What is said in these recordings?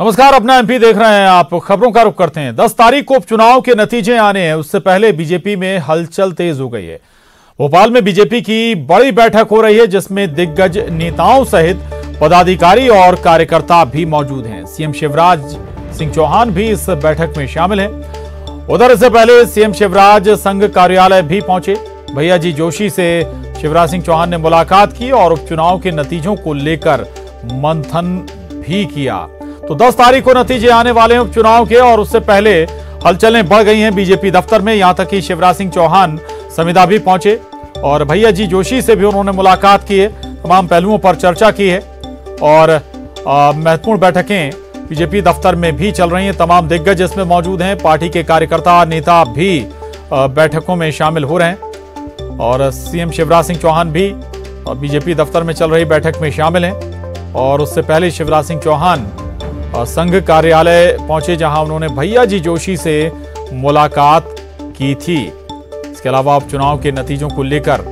नमस्कार, अपना एमपी देख रहे हैं आप। खबरों का रुख करते हैं। 10 तारीख को उपचुनाव के नतीजे आने हैं, उससे पहले बीजेपी में हलचल तेज हो गई है। भोपाल में बीजेपी की बड़ी बैठक हो रही है, जिसमें दिग्गज नेताओं सहित पदाधिकारी और कार्यकर्ता भी मौजूद हैं। सीएम शिवराज सिंह चौहान भी इस बैठक में शामिल हैं। उधर इससे पहले सीएम शिवराज संघ कार्यालय भी पहुंचे। भैया जी जोशी से शिवराज सिंह चौहान ने मुलाकात की और उपचुनाव के नतीजों को लेकर मंथन भी किया। तो 10 तारीख को नतीजे आने वाले हैं उपचुनाव के, और उससे पहले हलचलें बढ़ गई हैं बीजेपी दफ्तर में। यहां तक कि शिवराज सिंह चौहान संविदा भी पहुंचे और भैया जी जोशी से भी उन्होंने मुलाकात की है। तमाम पहलुओं पर चर्चा की है और महत्वपूर्ण बैठकें बीजेपी दफ्तर में भी चल रही हैं। तमाम दिग्गज इसमें मौजूद हैं। पार्टी के कार्यकर्ता नेता भी बैठकों में शामिल हो रहे हैं और सीएम शिवराज सिंह चौहान भी बीजेपी दफ्तर में चल रही बैठक में शामिल हैं। और उससे पहले शिवराज सिंह चौहान संघ कार्यालय पहुंचे, जहां उन्होंने भैया जी जोशी से मुलाकात की थी। इसके अलावा उपचुनाव के नतीजों को लेकर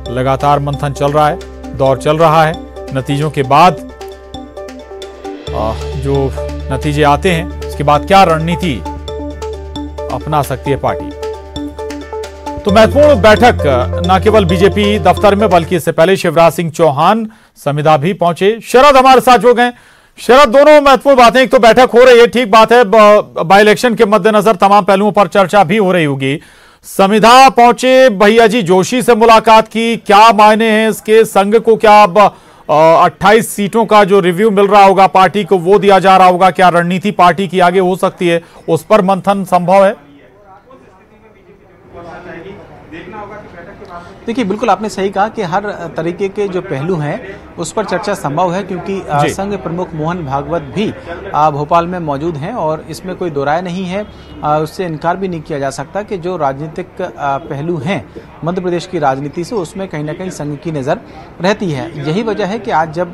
लगातार मंथन चल रहा है, दौर चल रहा है। नतीजों के बाद जो नतीजे आते हैं, उसके बाद क्या रणनीति अपना सकती है पार्टी। तो महत्वपूर्ण बैठक न केवल बीजेपी दफ्तर में, बल्कि इससे पहले शिवराज सिंह चौहान संविदा भी पहुंचे। शरद हमारे साथ जुड़ गए। शरद, दोनों महत्वपूर्ण बातें, एक तो बैठक हो रही है, ठीक बात है, बाई इलेक्शन के मद्देनजर तमाम पहलुओं पर चर्चा भी हो रही होगी। संविदा पहुंचे, भैया जी जोशी से मुलाकात की, क्या मायने हैं इसके? संघ को क्या अब 28 सीटों का जो रिव्यू मिल रहा होगा पार्टी को, वो दिया जा रहा होगा? क्या रणनीति पार्टी की आगे हो सकती है, उस पर मंथन संभव है? देखिए, बिल्कुल आपने सही कहा कि हर तरीके के जो पहलू हैं उस पर चर्चा संभव है, क्योंकि संघ प्रमुख मोहन भागवत भी भोपाल में मौजूद हैं और इसमें कोई दो राय नहीं है। उससे इनकार भी नहीं किया जा सकता कि जो राजनीतिक पहलू हैं मध्य प्रदेश की राजनीति से, उसमें कहीं ना कहीं संघ की नज़र रहती है। यही वजह है कि आज जब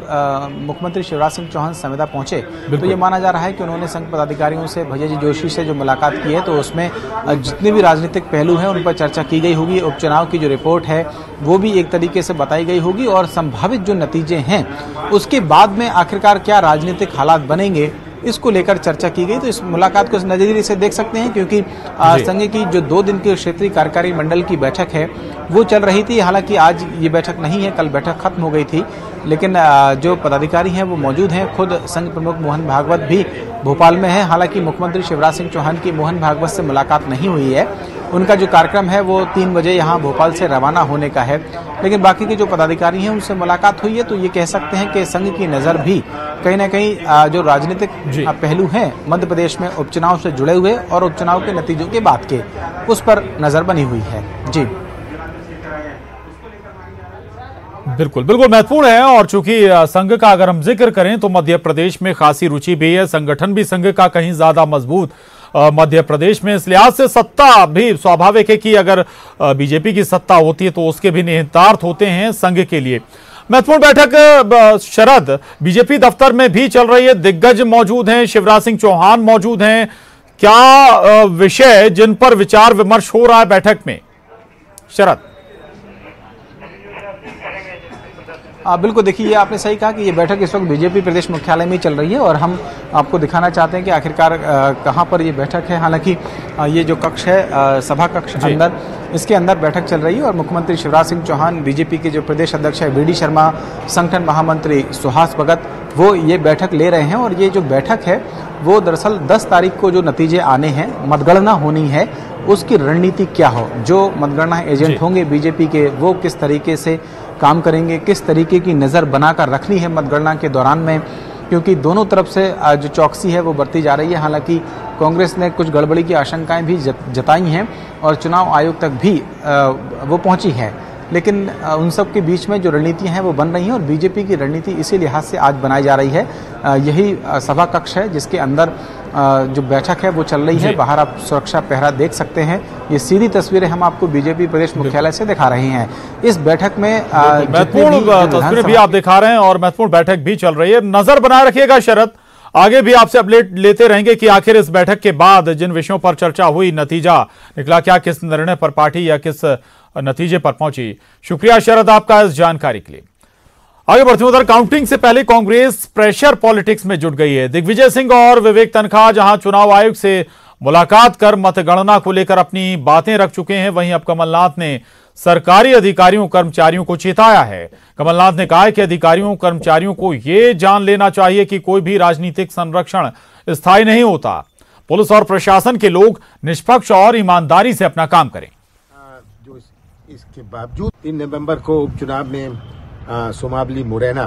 मुख्यमंत्री शिवराज सिंह चौहान संविदा पहुंचे, तो ये माना जा रहा है कि उन्होंने संघ पदाधिकारियों से, भैया जी जोशी से जो मुलाकात की है, तो उसमें जितने भी राजनीतिक पहलू हैं उन पर चर्चा की गई होगी। उपचुनाव की जो रिपोर्ट है वो भी एक तरीके से बताई गई होगी और संभावित जो नतीजे हैं उसके बाद में आखिरकार क्या राजनीतिक हालात बनेंगे, इसको लेकर चर्चा की गई। तो इस मुलाकात को इस नजरिए से देख सकते हैं, क्योंकि संघ की जो 2 दिन की क्षेत्रीय कार्यकारी मंडल की बैठक है वो चल रही थी। हालांकि आज ये बैठक नहीं है, कल बैठक खत्म हो गई थी, लेकिन जो पदाधिकारी हैं वो मौजूद हैं। खुद संघ प्रमुख मोहन भागवत भी भोपाल में है। हालांकि मुख्यमंत्री शिवराज सिंह चौहान की मोहन भागवत से मुलाकात नहीं हुई है। उनका जो कार्यक्रम है वो 3 बजे यहाँ भोपाल से रवाना होने का है, लेकिन बाकी के जो पदाधिकारी हैं उनसे मुलाकात हुई है। तो ये कह सकते हैं कि संघ की नज़र भी कहीं ना कहीं जो राजनीतिक पहलू हैं मध्य प्रदेश में उपचुनाव से जुड़े हुए और उपचुनाव के नतीजों के बाद के, उस पर नजर बनी हुई है। जी बिल्कुल बिल्कुल महत्वपूर्ण है। और चूंकि संघ का अगर हम जिक्र करें तो मध्य प्रदेश में खासी रुचि भी है, संगठन भी संघ का कहीं ज्यादा मजबूत मध्य प्रदेश में। इस लिहाज से सत्ता भी स्वाभाविक है कि अगर बीजेपी की सत्ता होती है तो उसके भी निहितार्थ होते हैं संघ के लिए। महत्वपूर्ण बैठक शरद बीजेपी दफ्तर में भी चल रही है, दिग्गज मौजूद हैं, शिवराज सिंह चौहान मौजूद हैं। क्या विषय जिन पर विचार विमर्श हो रहा है बैठक में, शरद? बिल्कुल, देखिए, ये आपने सही कहा कि ये बैठक इस वक्त बीजेपी प्रदेश मुख्यालय में चल रही है और हम आपको दिखाना चाहते हैं कि आखिरकार कहां पर ये बैठक है। हालांकि ये जो कक्ष है, सभा कक्ष अंदर, इसके अंदर बैठक चल रही है और मुख्यमंत्री शिवराज सिंह चौहान, बीजेपी के जो प्रदेश अध्यक्ष है वीडी शर्मा, संगठन महामंत्री सुहास भगत, वो ये बैठक ले रहे हैं। और ये जो बैठक है वो दरअसल 10 तारीख को जो नतीजे आने हैं, मतगणना होनी है, उसकी रणनीति क्या हो, जो मतगणना एजेंट होंगे बीजेपी के, वो किस तरीके से काम करेंगे, किस तरीके की नज़र बनाकर रखनी है मतगणना के दौरान में, क्योंकि दोनों तरफ से जो चौकसी है वो बढ़ती जा रही है। हालांकि कांग्रेस ने कुछ गड़बड़ी की आशंकाएं भी जताई हैं और चुनाव आयोग तक भी वो पहुंची है, लेकिन उन सब के बीच में जो रणनीतियां हैं वो बन रही हैं और बीजेपी की रणनीति इसी लिहाज से आज बनाई जा रही है। यही सभा कक्ष है जिसके अंदर जो बैठक है वो चल रही है। बाहर आप सुरक्षा पहरा देख सकते हैं। ये सीधी तस्वीरें हम आपको बीजेपी प्रदेश मुख्यालय से दिखा रहे हैं। इस बैठक में महत्वपूर्ण तस्वीरें भी आप दिखा रहे हैं और महत्वपूर्ण बैठक भी चल रही है। नजर बनाए रखिएगा शरद, आगे भी आपसे अपडेट लेते रहेंगे कि आखिर इस बैठक के बाद जिन विषयों पर चर्चा हुई, नतीजा निकला क्या, किस निर्णय पर पार्टी या किस नतीजे पर पहुंची। शुक्रिया शरद आपका इस जानकारी के लिए। आगे बढ़ते हैं, उधर काउंटिंग से पहले कांग्रेस प्रेशर पॉलिटिक्स में जुट गई है। दिग्विजय सिंह और विवेक तनखा जहां चुनाव आयोग से मुलाकात कर मतगणना को लेकर अपनी बातें रख चुके हैं, वहीं अब कमलनाथ ने सरकारी अधिकारियों कर्मचारियों को चेताया है। कमलनाथ ने कहा है कि अधिकारियों कर्मचारियों को यह जान लेना चाहिए कि कोई भी राजनीतिक संरक्षण स्थायी नहीं होता। पुलिस और प्रशासन के लोग निष्पक्ष और ईमानदारी से अपना काम करें। जो इसके बावजूद 3 नवंबर को उपचुनाव में सोमावली, मुरैना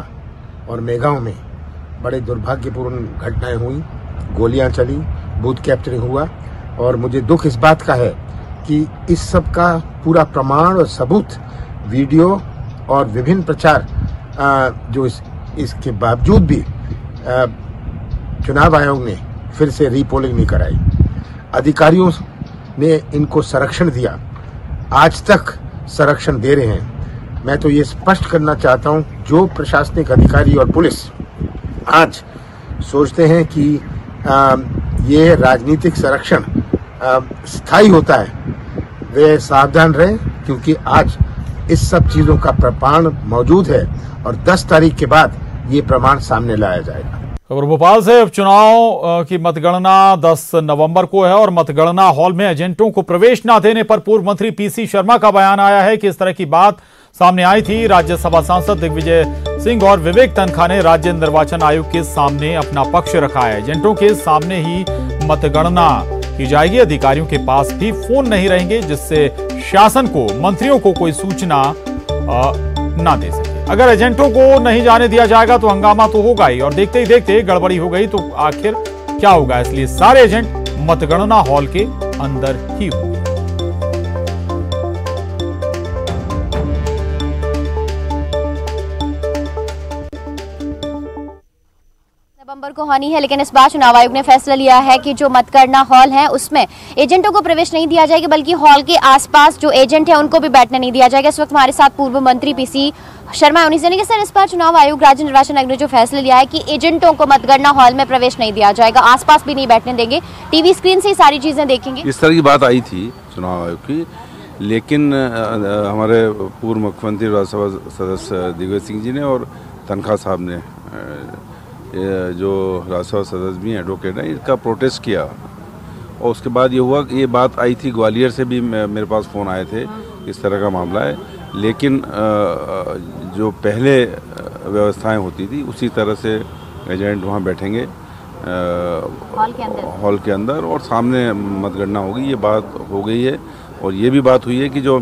और मेगांव में बड़े दुर्भाग्यपूर्ण घटनाएं हुई, गोलियां चली, बूथ कैप्चरिंग हुआ और मुझे दुख इस बात का है कि इस सब का पूरा प्रमाण और सबूत वीडियो और विभिन्न प्रचार जो इसके बावजूद भी चुनाव आयोग ने फिर से रीपोलिंग नहीं कराई, अधिकारियों ने इनको संरक्षण दिया, आज तक संरक्षण दे रहे हैं। मैं तो ये स्पष्ट करना चाहता हूं, जो प्रशासनिक अधिकारी और पुलिस आज सोचते हैं कि ये राजनीतिक संरक्षण स्थायी होता है, वे सावधान रहें, क्योंकि आज इस सब चीजों का प्रमाण मौजूद है और 10 तारीख के बाद ये प्रमाण सामने लाया जाएगा। खबर भोपाल से। उपचुनाव की मतगणना 10 नवंबर को है और मतगणना हॉल में एजेंटों को प्रवेश न देने पर पूर्व मंत्री पीसी शर्मा का बयान आया है कि इस तरह की बात सामने आई थी। राज्यसभा सांसद दिग्विजय सिंह और विवेक तनखा ने राज्य निर्वाचन आयोग के सामने अपना पक्ष रखा है। एजेंटों के सामने ही मतगणना की जाएगी, अधिकारियों के पास भी फोन नहीं रहेंगे, जिससे शासन को, मंत्रियों को कोई सूचना ना दे सके। अगर एजेंटों को नहीं जाने दिया जाएगा तो हंगामा तो होगा ही, और देखते ही देखते गड़बड़ी हो गई तो आखिर क्या होगा। इसलिए सारे एजेंट मतगणना हॉल के अंदर ही होंगे। नवंबर को होनी है, लेकिन इस बार चुनाव आयोग ने फैसला लिया है कि जो मतगणना हॉल है उसमें एजेंटों को प्रवेश नहीं दिया जाएगा, बल्कि हॉल के आसपास जो एजेंट है उनको भी बैठने नहीं दिया जाएगा। इस वक्त हमारे साथ पूर्व मंत्री पीसी शर्मा है, उन्हीं से कि सर, इस बार चुनाव आयोग, राज्य निर्वाचन आयोग ने जो फैसला लिया है कि एजेंटों को मतगणना हॉल में प्रवेश नहीं दिया जाएगा, आसपास भी नहीं बैठने देंगे, टीवी स्क्रीन से ही सारी चीजें देखेंगे। इस तरह की बात आई थी चुनाव आयोग की, लेकिन हमारे पूर्व मुख्यमंत्री राज्यसभा सदस्य दिग्विजय सिंह जी ने और तनखा साहब ने, जो राज्यसभा सदस्य भी एडवोकेट हैं, इसका प्रोटेस्ट किया। और उसके बाद ये हुआ कि ये बात आई थी, ग्वालियर से भी मेरे पास फ़ोन आए थे, इस तरह का मामला है। लेकिन जो पहले व्यवस्थाएं होती थी उसी तरह से एजेंट वहाँ बैठेंगे हॉल के अंदर और सामने मतगणना होगी, ये बात हो गई है। और ये भी बात हुई है कि जो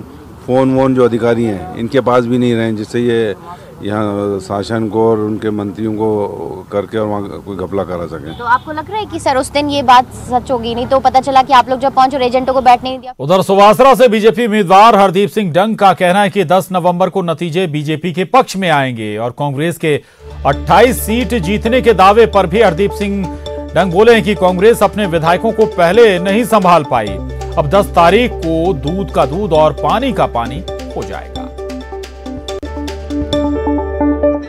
फ़ोन वोन जो अधिकारी हैं इनके पास भी नहीं रहें, जिससे ये यहाँ शासन को और उनके मंत्रियों को करके और वहाँ कोई घपला करा सके। तो आपको लग रहा है कि सर उस दिन ये बात सच होगी? नहीं तो पता चला कि आप लोग जब पहुंचे और एजेंटों को बैठने नहीं दिया। उधर सुवासरा से बीजेपी उम्मीदवार हरदीप सिंह डंग का कहना है कि 10 नवंबर को नतीजे बीजेपी के पक्ष में आएंगे और कांग्रेस के 28 सीट जीतने के दावे पर भी हरदीप सिंह डंग बोले हैं कि कांग्रेस अपने विधायकों को पहले नहीं संभाल पाई, अब 10 तारीख को दूध का दूध और पानी का पानी हो जाएगा।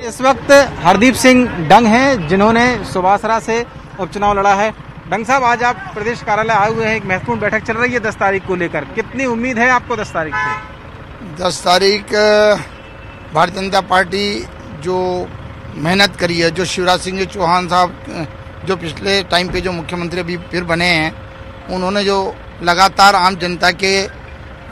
इस वक्त हरदीप सिंह डंग हैं, जिन्होंने सुवासरा से उपचुनाव लड़ा है। डंग साहब, आज आप प्रदेश कार्यालय आए हुए हैं, एक महत्वपूर्ण बैठक चल रही है 10 तारीख को लेकर, कितनी उम्मीद है आपको 10 तारीख से? 10 तारीख भारतीय जनता पार्टी जो मेहनत करी है, जो शिवराज सिंह चौहान साहब जो पिछले टाइम पे जो मुख्यमंत्री अभी फिर बने हैं, उन्होंने जो लगातार आम जनता के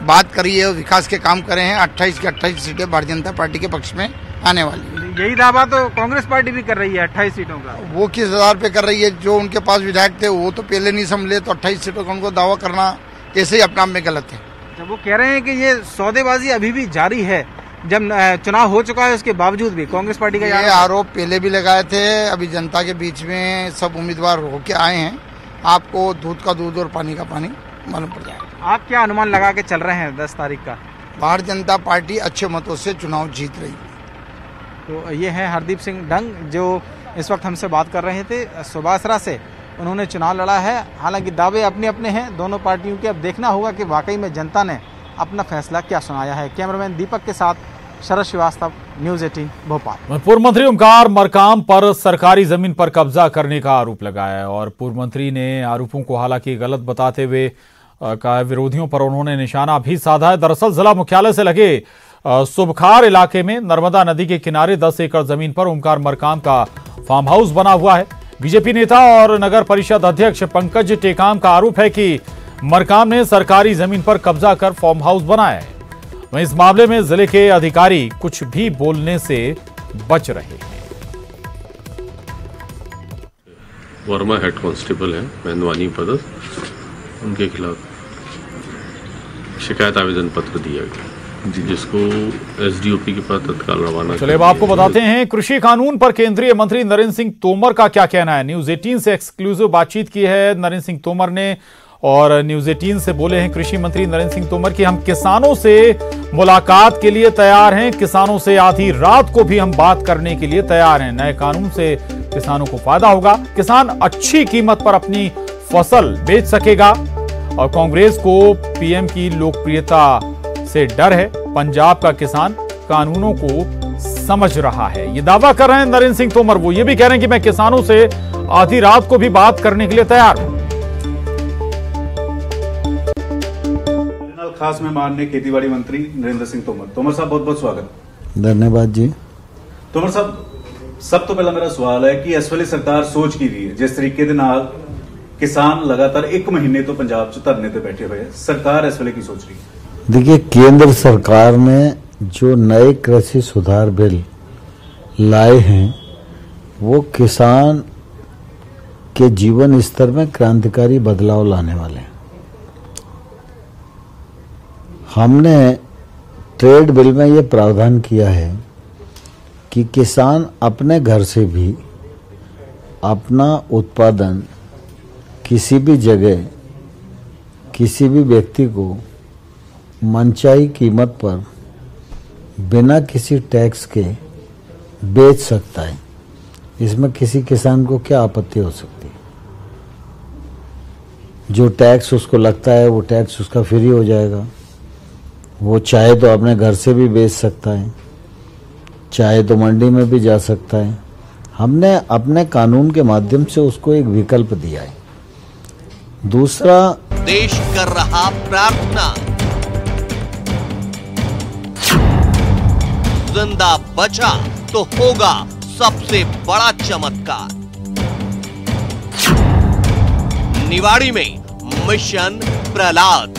बात करी है, विकास के काम करे हैं, 28 की 28 सीटें भारतीय जनता पार्टी के पक्ष में आने वाली। यही दावा तो कांग्रेस पार्टी भी कर रही है 28 सीटों का। वो किस आधार पे कर रही है? जो उनके पास विधायक थे वो तो पहले नहीं संभले, तो 28 सीटों का उनको दावा करना ऐसे ही अपने आप में गलत है। जब वो कह रहे हैं कि ये सौदेबाजी अभी भी जारी है, जब चुनाव हो चुका है उसके बावजूद भी कांग्रेस पार्टी का ये आरोप पहले भी लगाए थे, अभी जनता के बीच में सब उम्मीदवार होके आए हैं, आपको दूध का दूध और पानी का पानी मालूम पड़ जाएगा। आप क्या अनुमान लगा के चल रहे हैं 10 तारीख का? भारतीय जनता पार्टी अच्छे मतों से चुनाव जीत रही है। तो ये है हरदीप सिंह डंग, जो इस वक्त हमसे बात कर रहे थे। सुवासरा से उन्होंने चुनाव लड़ा है, हालांकि दावे अपने अपने हैं दोनों पार्टियों के। अब देखना होगा कि वाकई में जनता ने अपना फैसला क्या सुनाया है। कैमरामैन दीपक के साथ शरद श्रीवास्तव, न्यूज़ 18 भोपाल। पूर्व मंत्री ओमकार मरकाम पर सरकारी जमीन पर कब्जा करने का आरोप लगाया और पूर्व मंत्री ने आरोपों को हालांकि गलत बताते हुए कहा, विरोधियों पर उन्होंने निशाना भी साधा है। दरअसल जिला मुख्यालय से लगे सुबखार इलाके में नर्मदा नदी के किनारे 10 एकड़ जमीन पर ओमकार मरकाम का फार्म हाउस बना हुआ है। बीजेपी नेता और नगर परिषद अध्यक्ष पंकज टेकाम का आरोप है कि मरकाम ने सरकारी जमीन पर कब्जा कर फार्म हाउस बनाया है। वहीं इस मामले में जिले के अधिकारी कुछ भी बोलने से बच रहे हैं। वर्मा हेड कांस्टेबल है मेहनवानी पदक, उनके खिलाफ शिकायत आवेदन पत्र दिया गया जिसको एसडीओपी के पास तत्काल रवाना। चलिए अब आपको बताते हैं कृषि कानून पर केंद्रीय मंत्री नरेंद्र सिंह तोमर का क्या कहना है। न्यूज 18 से एक्सक्लूसिव बातचीत की है नरेंद्र सिंह तोमर ने और न्यूज 18 से बोले हैं कृषि मंत्री नरेंद्र सिंह तोमर कि हम किसानों से मुलाकात के लिए तैयार हैं, किसानों से आधी रात को भी हम बात करने के लिए तैयार हैं। नए कानून से किसानों को फायदा होगा, किसान अच्छी कीमत पर अपनी फसल बेच सकेगा और कांग्रेस को पीएम की लोकप्रियता से डर है। पंजाब का किसान कानूनों को समझ रहा है, ये दावा कर रहे हैं नरेंद्र सिंह तोमर। वो ये भी कह रहे हैं कि मैं किसानों से आधी रात को भी बात करने के लिए तैयार हूं। खास मेहमान ने खेतीबाड़ी मंत्री नरेंद्र सिंह तोमर। तोमर साहब बहुत बहुत स्वागत। धन्यवाद जी। तोमर साहब सब तो पहला मेरा सवाल है कि इस वेले सरकार सोच की रही है जिस तरीके दे नाल किसान लगातार 1 महीने तो पंजाब च धरने ते बैठे हुए हैं, सरकार इस वेले की सोच रही है? देखिए, केंद्र सरकार ने जो नए कृषि सुधार बिल लाए हैं वो किसान के जीवन स्तर में क्रांतिकारी बदलाव लाने वाले हैं। हमने ट्रेड बिल में ये प्रावधान किया है कि किसान अपने घर से भी अपना उत्पादन किसी भी जगह किसी भी व्यक्ति को मनचाही कीमत पर बिना किसी टैक्स के बेच सकता है। इसमें किसी किसान को क्या आपत्ति हो सकती है? जो टैक्स उसको लगता है वो टैक्स उसका फ्री हो जाएगा। वो चाहे तो अपने घर से भी बेच सकता है, चाहे तो मंडी में भी जा सकता है। हमने अपने कानून के माध्यम से उसको एक विकल्प दिया है। दूसरा, देश कर रहा प्रार्थना, जिंदा बचा तो होगा सबसे बड़ा चमत्कार। निवाड़ी में मिशन प्रहलाद।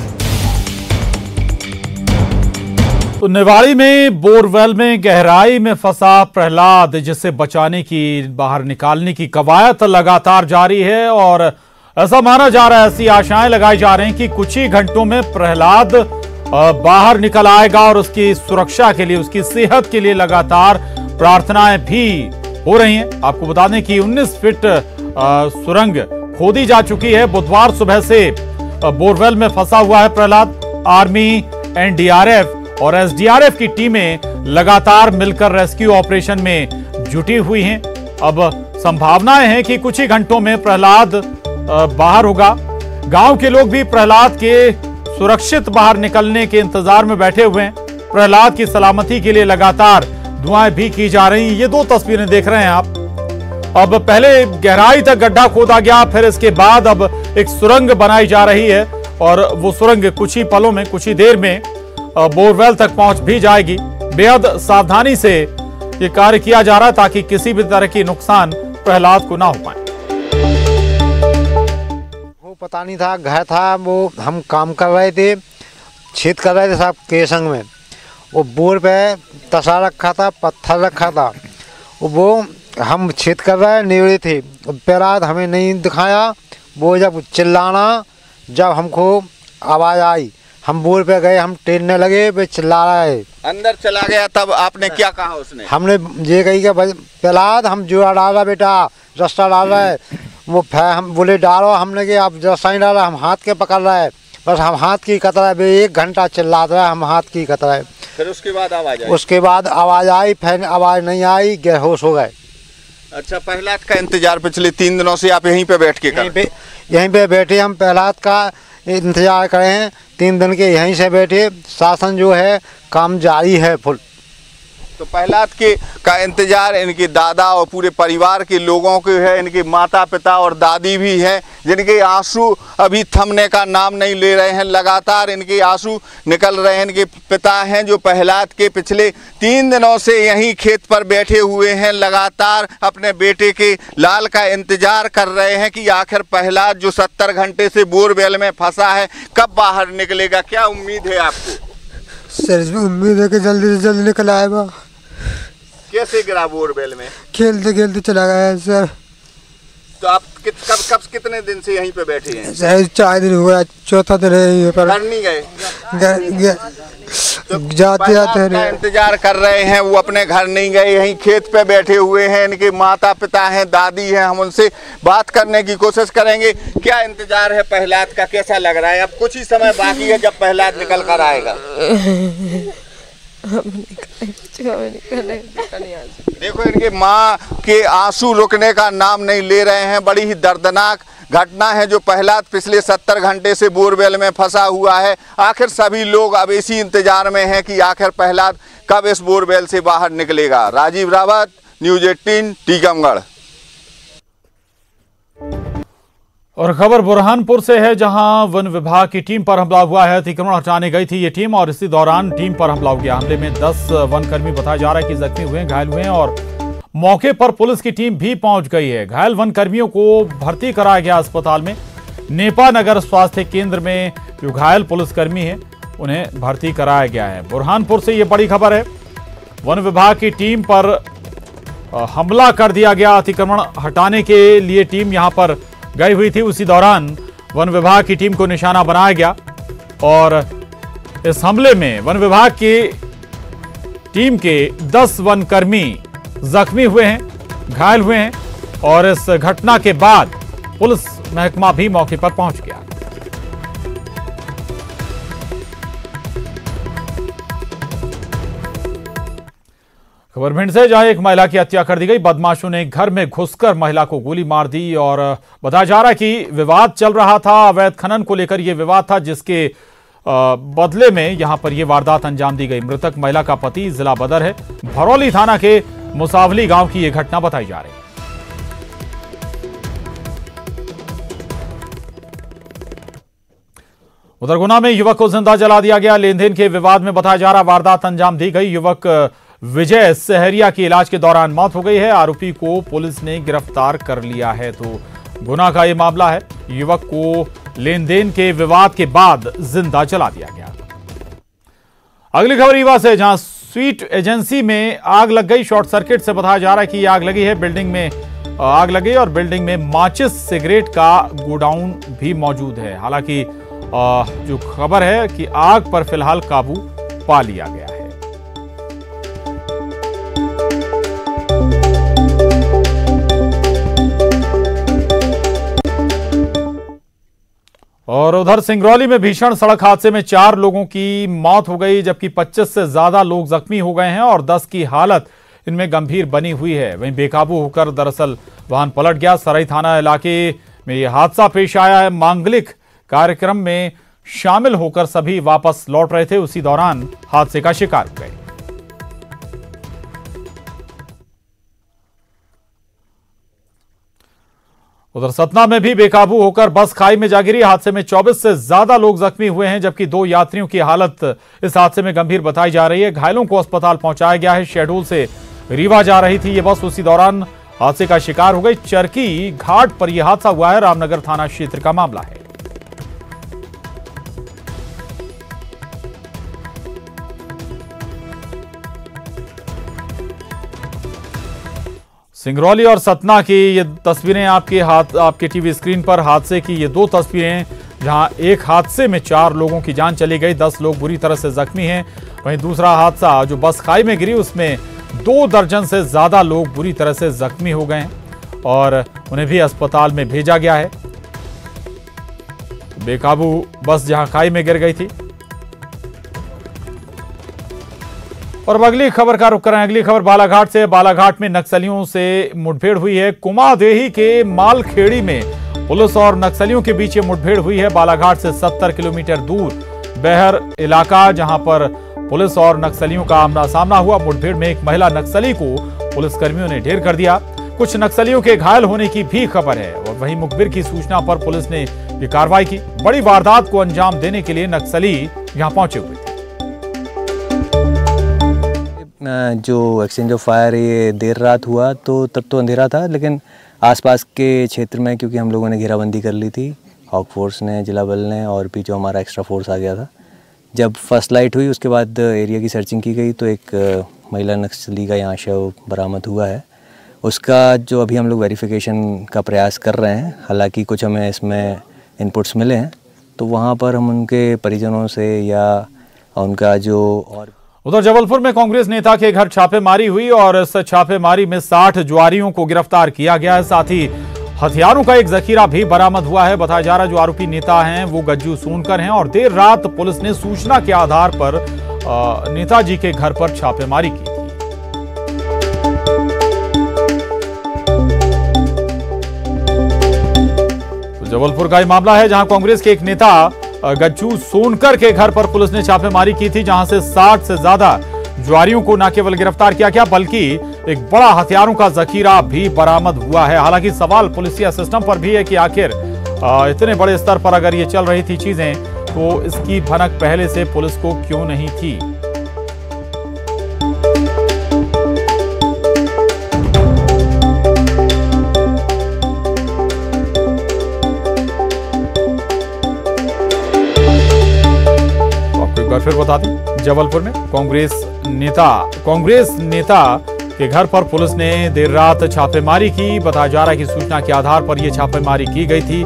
तो निवाड़ी में बोरवेल में गहराई में फंसा प्रहलाद, जिसे बचाने की, बाहर निकालने की कवायद लगातार जारी है और ऐसा माना जा रहा है, ऐसी आशाएं लगाई जा रही हैं कि कुछ ही घंटों में प्रहलाद बाहर निकल आएगा और उसकी सुरक्षा के लिए, उसकी सेहत के लिए लगातार प्रार्थनाएं भी हो रही हैं। आपको बता दें कि 19 फीट सुरंग खोदी जा चुकी है। बुधवार सुबह से बोरवेल में फंसा हुआ है प्रहलाद। आर्मी, एनडीआरएफ और एसडीआरएफ की टीमें लगातार मिलकर रेस्क्यू ऑपरेशन में जुटी हुई हैं। अब संभावनाएं हैं कि कुछ ही घंटों में प्रहलाद बाहर होगा। गांव के लोग भी प्रहलाद के सुरक्षित बाहर निकलने के इंतजार में बैठे हुए हैं। प्रहलाद की सलामती के लिए लगातार दुआएं भी की जा रही हैं। ये 2 तस्वीरें देख रहे हैं आप। अब पहले गहराई तक गड्ढा खोदा गया, फिर इसके बाद अब एक सुरंग बनाई जा रही है और वो सुरंग कुछ ही पलों में, कुछ ही देर में बोरवेल तक पहुंच भी जाएगी। बेहद सावधानी से ये कार्य किया जा रहा है ताकि किसी भी तरह की नुकसान प्रहलाद को ना हो पाए। वो पता नहीं था, घर था, वो हम काम कर रहे थे, छेद कर रहे थे साहब के संग में। वो बोर पे तसा रखा था, पत्थर रखा था, वो हम छेद कर रहे निवड़े थे। प्रहलाद हमें नहीं दिखाया। वो जब चिल्लाना, जब हमको आवाज़ आई, हम बोर पे गए, हम टेरने लगे, वे चिल्ला रहा है। अंदर चला गया, तब आपने क्या कहा उसने? हमने ये कही कि प्रहलाद हम जोड़ा डाल रहा बेटा, रास्ता डाल रहा है। वो हम बोले डालो, हमने कि आप रास्ता नहीं डाला, हम हाथ के पकड़ रहा है, बस हम हाथ की कतरा है। 1 घंटा चिल्ला रहा है, हम हाथ की कतरा है। फिर उसके बाद आवाज़ आई? उसके बाद आवाज़ आई, फिर आवाज़ नहीं आई, बेहोश हो गए। अच्छा, प्रहलाद का इंतजार पिछले 3 दिनों से आप यहीं पे बैठ के यहीं पे बैठे हम प्रहलाद का इंतजार करे हैं। 3 दिन के यहीं से बैठे। शासन जो है काम जारी है फुल। तो प्रहलाद के का इंतजार इनके दादा और पूरे परिवार के लोगों के है। इनके माता पिता और दादी भी हैं जिनके आंसू अभी थमने का नाम नहीं ले रहे हैं। लगातार इनके आंसू निकल रहे हैं। इनके पिता हैं जो प्रहलाद के पिछले 3 दिनों से यहीं खेत पर बैठे हुए हैं, लगातार अपने बेटे के लाल का इंतजार कर रहे हैं कि आखिर प्रहलाद जो 70 घंटे से बोरवेल में फंसा है कब बाहर निकलेगा। क्या उम्मीद है आपको? सर इसमें उम्मीद है कि जल्दी से जल्दी निकल आएगा। कैसे गिरा बोरवेल में? खेलते खेलते चला गया है सर। तो आप कब कितने दिन से यहीं पे बैठे हैं? सर 4 दिन हो गया, चौथा दिन है यहीं पर। घर नहीं गए? तो जाते हैं इंतजार कर रहे हैं, वो अपने घर नहीं गए, यहीं खेत पे बैठे हुए हैं। इनके माता पिता हैं, दादी हैं, हम उनसे बात करने की कोशिश करेंगे। क्या इंतजार है प्रहलाद का, कैसा लग रहा है? अब कुछ ही समय बाकी है जब प्रहलाद निकल कर आएगा। देखो इनके माँ के आंसू रुकने का नाम नहीं ले रहे हैं। बड़ी ही दर्दनाक घटना है जो प्रहलाद पिछले 70 घंटे से बोरवेल में फंसा हुआ है। आखिर सभी लोग अब इसी इंतजार में हैं कि आखिर प्रहलाद कब इस बोरवेल से बाहर निकलेगा। राजीव रावत, न्यूज़ 18, टीकमगढ़। और खबर बुरहानपुर से है जहां वन विभाग की टीम पर हमला हुआ है। अतिक्रमण हटाने गई थी ये टीम और इसी दौरान टीम पर हमला हो गया। हमले में 10 वनकर्मी बताया जा रहा है कि जख्मी हुए, घायल हुए हैं और मौके पर पुलिस की टीम भी पहुंच गई है। घायल वनकर्मियों को भर्ती कराया गया अस्पताल में। नेपा नगर स्वास्थ्य केंद्र में जो घायल पुलिसकर्मी हैं उन्हें भर्ती कराया गया है। बुरहानपुर से ये बड़ी खबर है। वन विभाग की टीम पर हमला कर दिया गया। अतिक्रमण हटाने के लिए टीम यहां पर गई हुई थी, उसी दौरान वन विभाग की टीम को निशाना बनाया गया और इस हमले में वन विभाग की टीम के 10 वनकर्मी जख्मी हुए हैं, घायल हुए हैं और इस घटना के बाद पुलिस महकमा भी मौके पर पहुंच गया। खबर भिंड से जहां एक महिला की हत्या कर दी गई। बदमाशों ने घर में घुसकर महिला को गोली मार दी और बताया जा रहा है कि विवाद चल रहा था, अवैध खनन को लेकर यह विवाद था, जिसके बदले में यहां पर यह वारदात अंजाम दी गई। मृतक महिला का पति जिला बदर है। भरौली थाना के मुसावली गांव की यह घटना बताई जा रही है। उधर गुना में युवक को जिंदा जला दिया गया। लेन देन के विवाद में बताया जा रहा वारदात अंजाम दी गई। युवक विजय सहरिया की इलाज के दौरान मौत हो गई है। आरोपी को पुलिस ने गिरफ्तार कर लिया है। तो गुना का यह मामला है। युवक को लेन देन के विवाद के बाद जिंदा जला दिया गया। अगली खबर रीवा से जहां स्वीट एजेंसी में आग लग गई। शॉर्ट सर्किट से बताया जा रहा है कि आग लगी है। बिल्डिंग में आग लगी और बिल्डिंग में माचिस सिगरेट का गोडाउन भी मौजूद है। हालांकि जो खबर है कि आग पर फिलहाल काबू पा लिया गया है। और उधर सिंगरौली में भीषण सड़क हादसे में 4 लोगों की मौत हो गई, जबकि 25 से ज्यादा लोग जख्मी हो गए हैं और 10 की हालत इनमें गंभीर बनी हुई है। वहीं बेकाबू होकर दरअसल वाहन पलट गया। सराई थाना इलाके में यह हादसा पेश आया है। मांगलिक कार्यक्रम में शामिल होकर सभी वापस लौट रहे थे, उसी दौरान हादसे का शिकार हो गए। उधर सतना में भी बेकाबू होकर बस खाई में जा गिरी। हादसे में 24 से ज्यादा लोग जख्मी हुए हैं, जबकि 2 यात्रियों की हालत इस हादसे में गंभीर बताई जा रही है। घायलों को अस्पताल पहुंचाया गया है। शहडोल से रीवा जा रही थी ये बस, उसी दौरान हादसे का शिकार हो गई। चरकी घाट पर यह हादसा हुआ है। रामनगर थाना क्षेत्र का मामला है। सिंगरौली और सतना की ये तस्वीरें आपके टीवी स्क्रीन पर। हादसे की ये 2 तस्वीरें जहां एक हादसे में 4 लोगों की जान चली गई, 10 लोग बुरी तरह से जख्मी हैं। वहीं दूसरा हादसा जो बस खाई में गिरी उसमें 2 दर्जन से ज्यादा लोग बुरी तरह से जख्मी हो गए हैं और उन्हें भी अस्पताल में भेजा गया है। बेकाबू बस जहां खाई में गिर गई थी। और अब अगली खबर का रुख करें। अगली खबर बालाघाट से। बालाघाट में नक्सलियों से मुठभेड़ हुई है। कुमादेही के मालखेड़ी में पुलिस और नक्सलियों के बीच मुठभेड़ हुई है। बालाघाट से 70 किलोमीटर दूर बहर इलाका, जहां पर पुलिस और नक्सलियों का आमना सामना हुआ। मुठभेड़ में एक महिला नक्सली को पुलिसकर्मियों ने ढेर कर दिया। कुछ नक्सलियों के घायल होने की भी खबर है और वहीं मुखबिर की सूचना पर पुलिस ने ये कार्रवाई की। बड़ी वारदात को अंजाम देने के लिए नक्सली यहां पहुंचे हुए थे। जो एक्सचेंज ऑफ फायर ये देर रात हुआ तो तब तो अंधेरा था, लेकिन आसपास के क्षेत्र में क्योंकि हम लोगों ने घेराबंदी कर ली थी, हॉक फोर्स ने, जिला बल ने और भी जो हमारा एक्स्ट्रा फोर्स आ गया था। जब फर्स्ट लाइट हुई उसके बाद एरिया की सर्चिंग की गई तो एक महिला नक्सली का यहाँ शव बरामद हुआ है। उसका जो अभी हम लोग वेरिफिकेशन का प्रयास कर रहे हैं, हालांकि कुछ हमें इसमें इनपुट्स मिले हैं तो वहाँ पर हम उनके परिजनों से या उनका जो और उधर जबलपुर में कांग्रेस नेता के घर छापेमारी हुई और इस छापेमारी में 60 जुआरियों को गिरफ्तार किया गया है। साथ ही हथियारों का एक जखीरा भी बरामद हुआ है। बताया जा रहा है जो आरोपी नेता हैं वो गज्जू सोनकर हैं और देर रात पुलिस ने सूचना के आधार पर नेताजी के घर पर छापेमारी की थी। तो जबलपुर का ये मामला है जहां कांग्रेस के एक नेता गज्जू सोनकर के घर पर पुलिस ने छापेमारी की थी, जहां से 60 से ज्यादा जुआरियों को न केवल गिरफ्तार किया गया बल्कि एक बड़ा हथियारों का जखीरा भी बरामद हुआ है। हालांकि सवाल पुलिसिया सिस्टम पर भी है कि आखिर इतने बड़े स्तर पर अगर ये चल रही थी चीजें तो इसकी भनक पहले से पुलिस को क्यों नहीं थी। फिर बता दें जबलपुर में कांग्रेस नेता के घर पर पुलिस ने देर रात छापेमारी की। बताया जा रहा है कि सूचना के आधार पर यह छापेमारी की गई थी।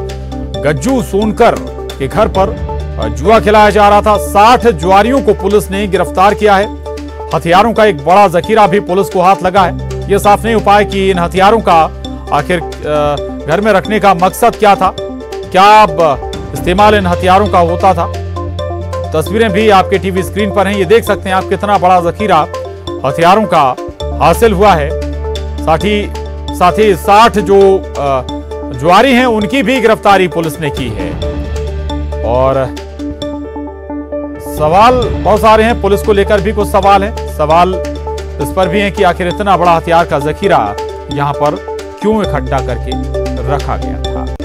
गज्जू सोनकर के घर पर जुआ खिलाया जा रहा था। 60 जुआरियों को पुलिस ने गिरफ्तार किया है। हथियारों का एक बड़ा जखीरा भी पुलिस को हाथ लगा है। यह साफ नहीं हो पाया कि इन हथियारों का आखिर घर में रखने का मकसद क्या था, क्या अब इस्तेमाल इन हथियारों का होता था। तस्वीरें भी आपके टीवी स्क्रीन पर हैं, ये देख सकते हैं आप कितना बड़ा जखीरा हथियारों का हासिल हुआ है। साथ ही 60 जो जुआरी हैं उनकी भी गिरफ्तारी पुलिस ने की है। और सवाल बहुत सारे हैं, पुलिस को लेकर भी कुछ सवाल हैं। सवाल इस पर भी है कि आखिर इतना बड़ा हथियार का जखीरा यहां पर क्यों इकट्ठा करके रखा गया था।